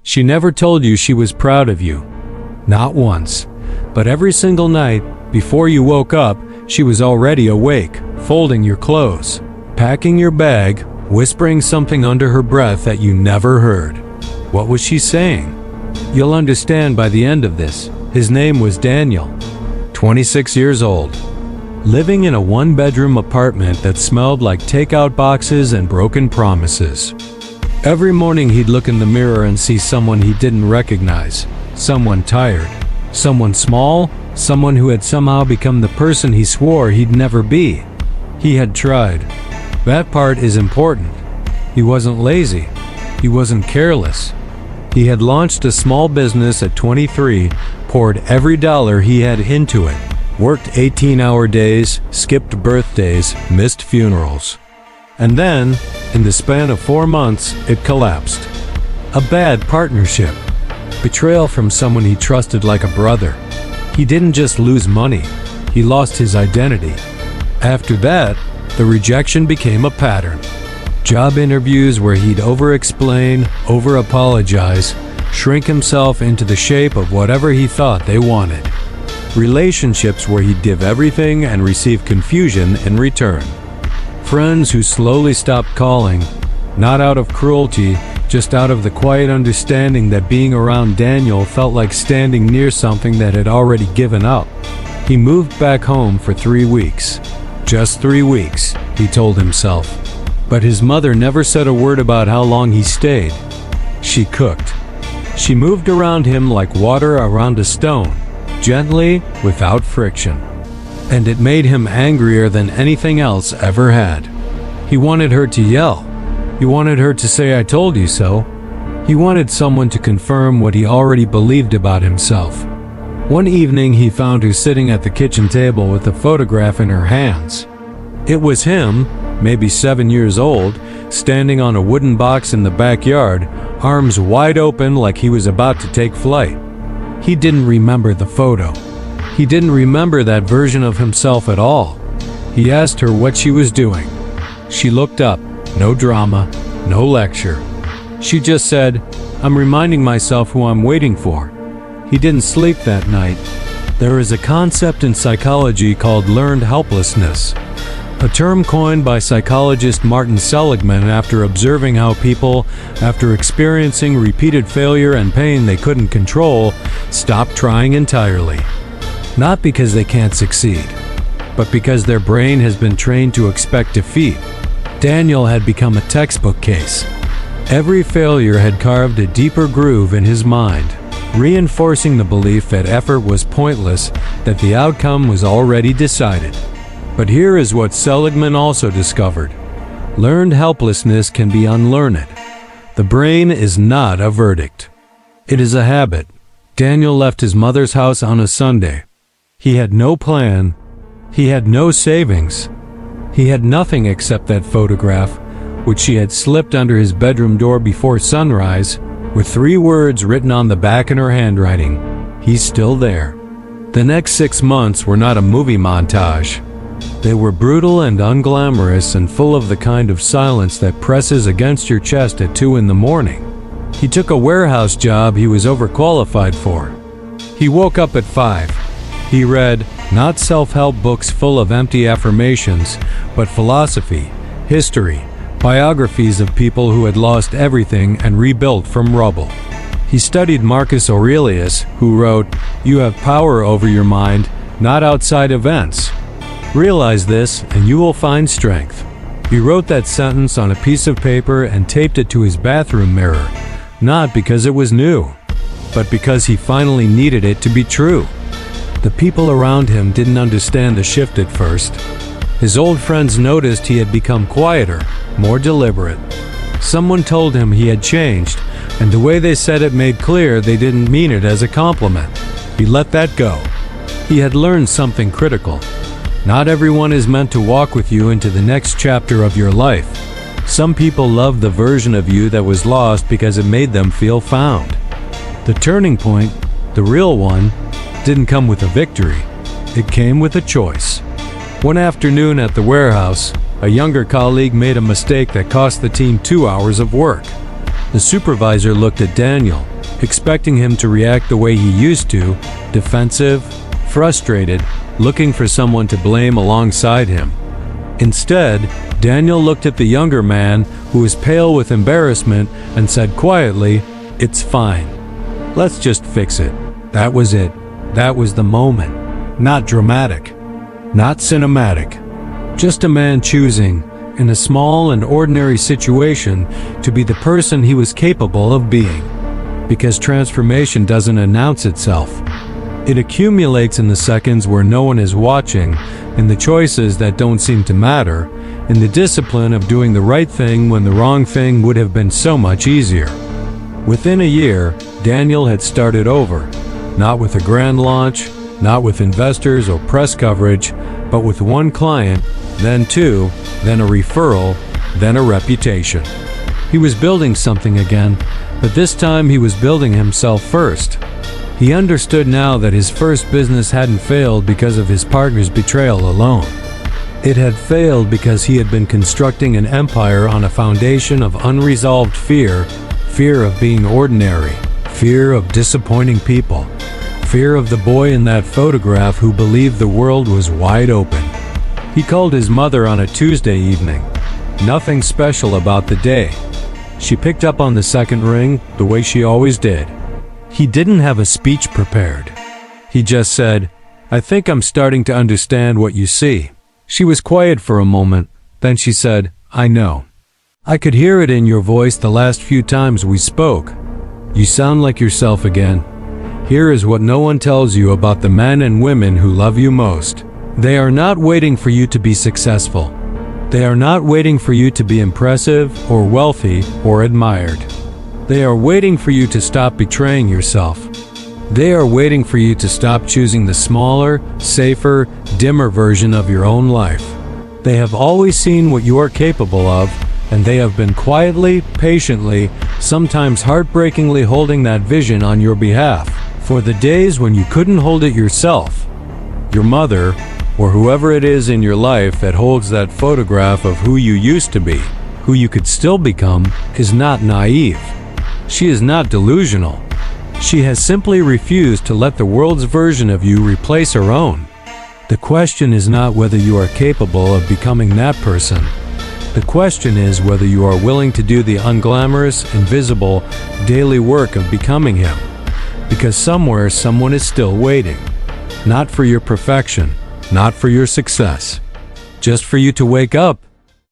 She never told you she was proud of you. Not once. But every single night, before you woke up, she was already awake, folding your clothes, packing your bag, whispering something under her breath that you never heard. What was she saying? You'll understand by the end of this. His name was Daniel, 26 years old, living in a one-bedroom apartment that smelled like takeout boxes and broken promises. Every morning he'd look in the mirror and see someone he didn't recognize, someone tired, someone small, someone who had somehow become the person he swore he'd never be. He had tried. That part is important. He wasn't lazy. He wasn't careless. He had launched a small business at 23, poured every dollar he had into it, worked 18-hour days, skipped birthdays, missed funerals. And then, in the span of 4 months, it collapsed. A bad partnership. Betrayal from someone he trusted like a brother. He didn't just lose money, he lost his identity. After that, the rejection became a pattern. Job interviews where he'd over-explain, over-apologize, shrink himself into the shape of whatever he thought they wanted. Relationships where he'd give everything and receive confusion in return. Friends who slowly stopped calling, not out of cruelty, just out of the quiet understanding that being around Daniel felt like standing near something that had already given up. He moved back home for 3 weeks. Just 3 weeks, he told himself. But his mother never said a word about how long he stayed. She cooked. She moved around him like water around a stone, gently, without friction. And it made him angrier than anything else ever had. He wanted her to yell. He wanted her to say, "I told you so." He wanted someone to confirm what he already believed about himself. One evening he found her sitting at the kitchen table with a photograph in her hands. It was him, maybe 7 years old, standing on a wooden box in the backyard, arms wide open like he was about to take flight. He didn't remember the photo. He didn't remember that version of himself at all. He asked her what she was doing. She looked up, no drama, no lecture. She just said, "I'm reminding myself who I'm waiting for." He didn't sleep that night. There is a concept in psychology called learned helplessness, a term coined by psychologist Martin Seligman after observing how people, after experiencing repeated failure and pain they couldn't control, stop trying entirely. Not because they can't succeed, but because their brain has been trained to expect defeat. Daniel had become a textbook case. Every failure had carved a deeper groove in his mind, reinforcing the belief that effort was pointless, that the outcome was already decided. But here is what Seligman also discovered. Learned helplessness can be unlearned. The brain is not a verdict. It is a habit. Daniel left his mother's house on a Sunday. He had no plan. He had no savings. He had nothing except that photograph, which she had slipped under his bedroom door before sunrise, with 3 words written on the back in her handwriting. He's still there. The next 6 months were not a movie montage. They were brutal and unglamorous and full of the kind of silence that presses against your chest at 2 in the morning. He took a warehouse job he was overqualified for. He woke up at 5. He read, not self-help books full of empty affirmations, but philosophy, history, biographies of people who had lost everything and rebuilt from rubble. He studied Marcus Aurelius, who wrote, "You have power over your mind, not outside events. Realize this, and you will find strength." He wrote that sentence on a piece of paper and taped it to his bathroom mirror, not because it was new, but because he finally needed it to be true. The people around him didn't understand the shift at first. His old friends noticed he had become quieter, more deliberate. Someone told him he had changed, and the way they said it made clear they didn't mean it as a compliment. He let that go. He had learned something critical. Not everyone is meant to walk with you into the next chapter of your life. Some people loved the version of you that was lost because it made them feel found. The turning point, the real one, didn't come with a victory. It came with a choice. One afternoon at the warehouse, a younger colleague made a mistake that cost the team 2 hours of work. The supervisor looked at Daniel, expecting him to react the way he used to, defensive, frustrated, looking for someone to blame alongside him. Instead, Daniel looked at the younger man, who was pale with embarrassment, and said quietly, "It's fine. Let's just fix it." That was it. That was the moment. Not dramatic. Not cinematic. Just a man choosing, in a small and ordinary situation, to be the person he was capable of being. Because transformation doesn't announce itself. It accumulates in the seconds where no one is watching, in the choices that don't seem to matter, in the discipline of doing the right thing when the wrong thing would have been so much easier. Within a year, Daniel had started over, not with a grand launch, not with investors or press coverage, but with one client, then two, then a referral, then a reputation. He was building something again, but this time he was building himself first. He understood now that his first business hadn't failed because of his partner's betrayal alone. It had failed because he had been constructing an empire on a foundation of unresolved fear, fear of being ordinary, fear of disappointing people, fear of the boy in that photograph who believed the world was wide open. He called his mother on a Tuesday evening. Nothing special about the day. She picked up on the second ring the way she always did. He didn't have a speech prepared. He just said, "I think I'm starting to understand what you see." She was quiet for a moment, then she said, "I know. I could hear it in your voice the last few times we spoke. You sound like yourself again. Here is what no one tells you about the men and women who love you most. They are not waiting for you to be successful. They are not waiting for you to be impressive or wealthy or admired. They are waiting for you to stop betraying yourself. They are waiting for you to stop choosing the smaller, safer, dimmer version of your own life. They have always seen what you are capable of, and they have been quietly, patiently, sometimes heartbreakingly holding that vision on your behalf for the days when you couldn't hold it yourself. Your mother, or whoever it is in your life that holds that photograph of who you used to be, who you could still become, is not naive. She is not delusional. She has simply refused to let the world's version of you replace her own. The question is not whether you are capable of becoming that person. The question is whether you are willing to do the unglamorous, invisible, daily work of becoming him. Because somewhere someone is still waiting. Not for your perfection, not for your success. Just for you to wake up